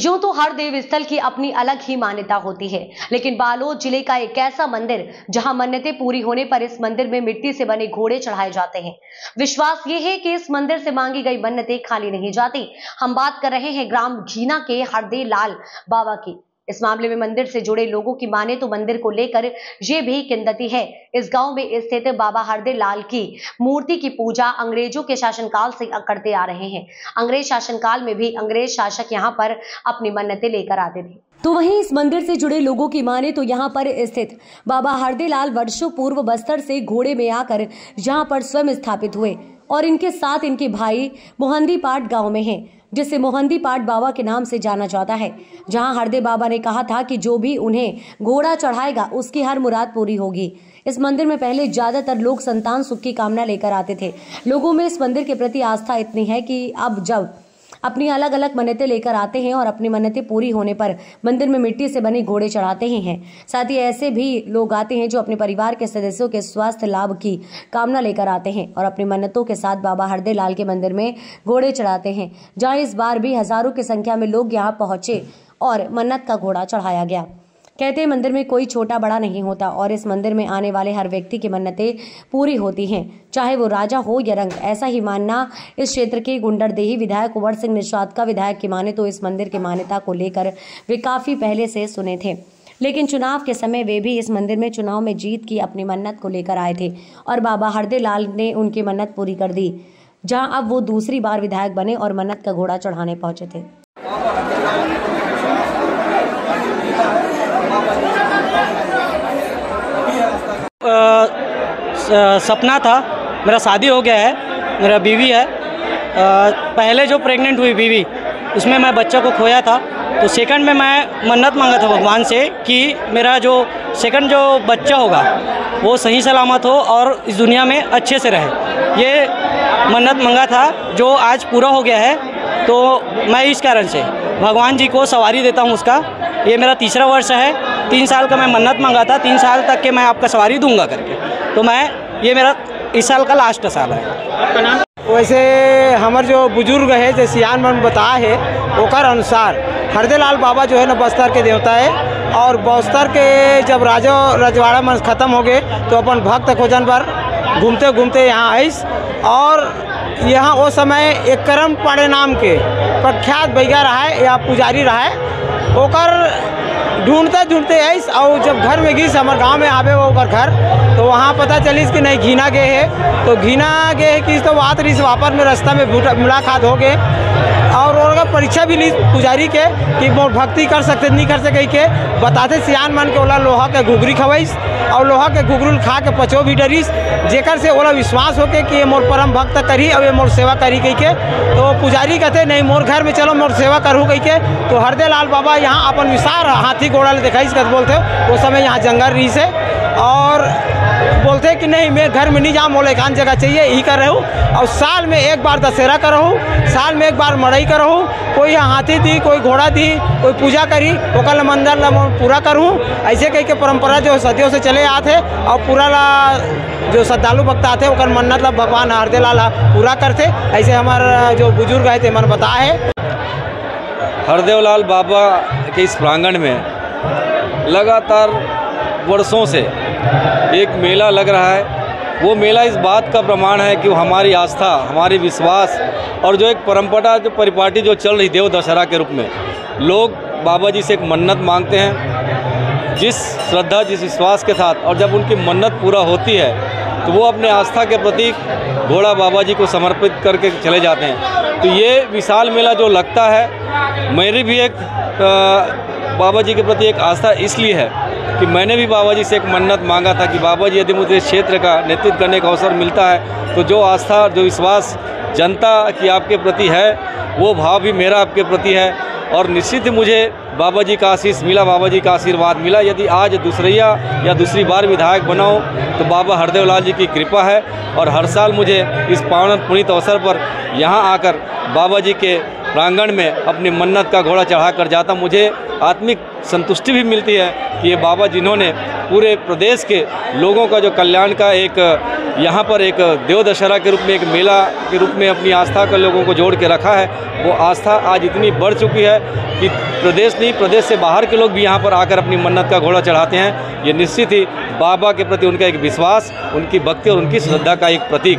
यूं तो हर देव स्थल की अपनी अलग ही मान्यता होती है, लेकिन बालोद जिले का एक ऐसा मंदिर जहां मन्नतें पूरी होने पर इस मंदिर में मिट्टी से बने घोड़े चढ़ाए जाते हैं। विश्वास ये है कि इस मंदिर से मांगी गई मन्नतें खाली नहीं जाती। हम बात कर रहे हैं ग्राम घीना के हरदे लाल बाबा की। इस मामले में मंदिर से जुड़े लोगों की माने तो मंदिर को लेकर ये भी किंवदंती है। इस गांव में स्थित बाबा हरदे लाल की मूर्ति की पूजा अंग्रेजों के शासनकाल से करते आ रहे हैं। अंग्रेज शासनकाल में भी अंग्रेज शासक यहां पर अपनी मन्नतें लेकर आते थे। तो वहीं इस मंदिर से जुड़े लोगों की माने तो यहाँ पर स्थित बाबा हरदे लाल वर्षों पूर्व बस्तर से घोड़े में आकर यहाँ पर स्वयं स्थापित हुए और इनके साथ इनके भाई मोहंदी पाट गाँव में है, जिसे मोहंदी पाट बाबा के नाम से जाना जाता है। जहां हरदे बाबा ने कहा था कि जो भी उन्हें घोड़ा चढ़ाएगा उसकी हर मुराद पूरी होगी। इस मंदिर में पहले ज्यादातर लोग संतान सुख की कामना लेकर आते थे। लोगों में इस मंदिर के प्रति आस्था इतनी है कि अब जब अपनी अलग अलग मन्नतें लेकर आते हैं और अपनी मन्नतें पूरी होने पर मंदिर में मिट्टी से बने घोड़े चढ़ाते ही हैं। साथ ही ऐसे भी लोग आते हैं जो अपने परिवार के सदस्यों के स्वास्थ्य लाभ की कामना लेकर आते हैं और अपनी मन्नतों के साथ बाबा हरदे लाल के मंदिर में घोड़े चढ़ाते हैं। जहां इस बार भी हजारों की संख्या में लोग यहां पहुंचे और मन्नत का घोड़ा चढ़ाया गया। कहते हैं मंदिर में कोई छोटा बड़ा नहीं होता और इस मंदिर में आने वाले हर व्यक्ति की मन्नतें पूरी होती हैं, चाहे वो राजा हो या रंग। ऐसा ही मानना इस क्षेत्र के गुंडरदेही विधायक कुंवर सिंह निषाद का। विधायक की माने तो इस मंदिर की मान्यता को लेकर वे काफी पहले से सुने थे, लेकिन चुनाव के समय वे भी इस मंदिर में चुनाव में जीत की अपनी मन्नत को लेकर आए थे और बाबा हरदे लाल ने उनकी मन्नत पूरी कर दी। जहां अब वो दूसरी बार विधायक बने और मन्नत का घोड़ा चढ़ाने पहुंचे थे। सपना था, मेरा शादी हो गया है, मेरा बीवी है। पहले जो प्रेग्नेंट हुई बीवी उसमें मैं बच्चा को खोया था, तो सेकंड में मैं मन्नत मांगा था भगवान से कि मेरा जो सेकंड जो बच्चा होगा वो सही सलामत हो और इस दुनिया में अच्छे से रहे। ये मन्नत मांगा था जो आज पूरा हो गया है। तो मैं इस कारण से भगवान जी को सवारी देता हूँ उसका। ये मेरा तीसरा वर्ष है। 3 साल का मैं मन्नत मांगा था, 3 साल तक के मैं आपका सवारी दूंगा करके। तो ये मेरा इस साल का लास्ट साल है। आपका नाम? वैसे हमारे जो बुजुर्ग है जो सियान मन बताया है ओकर अनुसार हरदे लाल बाबा जो है ना बस्तर के देवता है और बस्तर के जब राजा रजवाड़ा मन खत्म हो गए तो अपन भक्त खोजन पर घूमते घूमते यहाँ आइस और यहाँ वो समय एक करम पाड़े नाम के प्रख्यात बैगा रहा है या पुजारी रहा है। ओकर ढूंढते ढूंढते आइस और जब घर में गईस हमारे गांव में आवे वो ओकर घर, तो वहाँ पता चलिस कि नहीं घीना गए है। तो घीना गए है कि तो बात रही वापस में रास्ता में मुलाकात हो गए और उनका परीक्षा भी ली पुजारी के कि मोर भक्ति कर सकते नहीं कर सके के बताते सियान मन के ओला लोहा के घुघरी खवाइस और लोहा के घुघरुल खा के पचो भी डरिस, जेकर से ओला विश्वास होके कि ये मोर परम भक्त करी और ये मोर सेवा करी कही के। तो पुजारी कहते नहीं मोर घर में चलो मोर सेवा करूँ कही के। तो हरदे लाल बाबा यहाँ अपन विशाल हाथी घोड़ा ले दिखाई बोलते वो समय यहाँ जंगल रही से और बोलते कि नहीं मैं घर में नहीं जाऊँ, मोल एकांत जगह चाहिए यही कर रहा हूँ। और साल में एक बार दशहरा कर रहा हूँ, साल में एक बार मड़ई कर रहा हूँ। कोई हाथी दी, कोई घोड़ा दी, कोई पूजा करी ओकर मंदिर पूरा करूँ। ऐसे कही के परंपरा जो सदियों से चले आते और पूरा जो श्रद्धालु भक्त आते ओकर मन्नत ला भगवान हरदे लाल पूरा करते। ऐसे हमारा जो बुजुर्ग है ते मन बताया है। हरदे लाल बाबा के इस प्रांगण में लगातार वर्षों से एक मेला लग रहा है। वो मेला इस बात का प्रमाण है कि वो हमारी आस्था, हमारी विश्वास और जो एक परंपरा जो परिपाटी जो चल रही देव दशहरा के रूप में लोग बाबा जी से एक मन्नत मांगते हैं जिस श्रद्धा जिस विश्वास के साथ, और जब उनकी मन्नत पूरा होती है तो वो अपने आस्था के प्रतीक घोड़ा बाबा जी को समर्पित करके चले जाते हैं। तो ये विशाल मेला जो लगता है, मेरी भी एक बाबा जी के प्रति एक आस्था इसलिए है कि मैंने भी बाबा जी से एक मन्नत मांगा था कि बाबा जी यदि मुझे क्षेत्र का नेतृत्व करने का अवसर मिलता है तो जो आस्था जो विश्वास जनता की आपके प्रति है वो भाव भी मेरा आपके प्रति है। और निश्चित ही मुझे बाबा जी का आशीष मिला, बाबा जी का आशीर्वाद मिला। यदि आज दूसरिया या दूसरी बार विधायक बनाऊं तो बाबा हरदे लाल जी की कृपा है और हर साल मुझे इस पावन पुनीत अवसर पर यहाँ आकर बाबा जी के प्रांगण में अपनी मन्नत का घोड़ा चढ़ा कर जाता। मुझे आत्मिक संतुष्टि भी मिलती है कि ये बाबा जिन्होंने पूरे प्रदेश के लोगों का जो कल्याण का एक यहाँ पर एक देव दशहरा के रूप में, एक मेला के रूप में अपनी आस्था के लोगों को जोड़ के रखा है। वो आस्था आज इतनी बढ़ चुकी है कि प्रदेश नहीं, प्रदेश से बाहर के लोग भी यहाँ पर आकर अपनी मन्नत का घोड़ा चढ़ाते हैं। ये निश्चित ही बाबा के प्रति उनका एक विश्वास, उनकी भक्ति और उनकी श्रद्धा का एक प्रतीक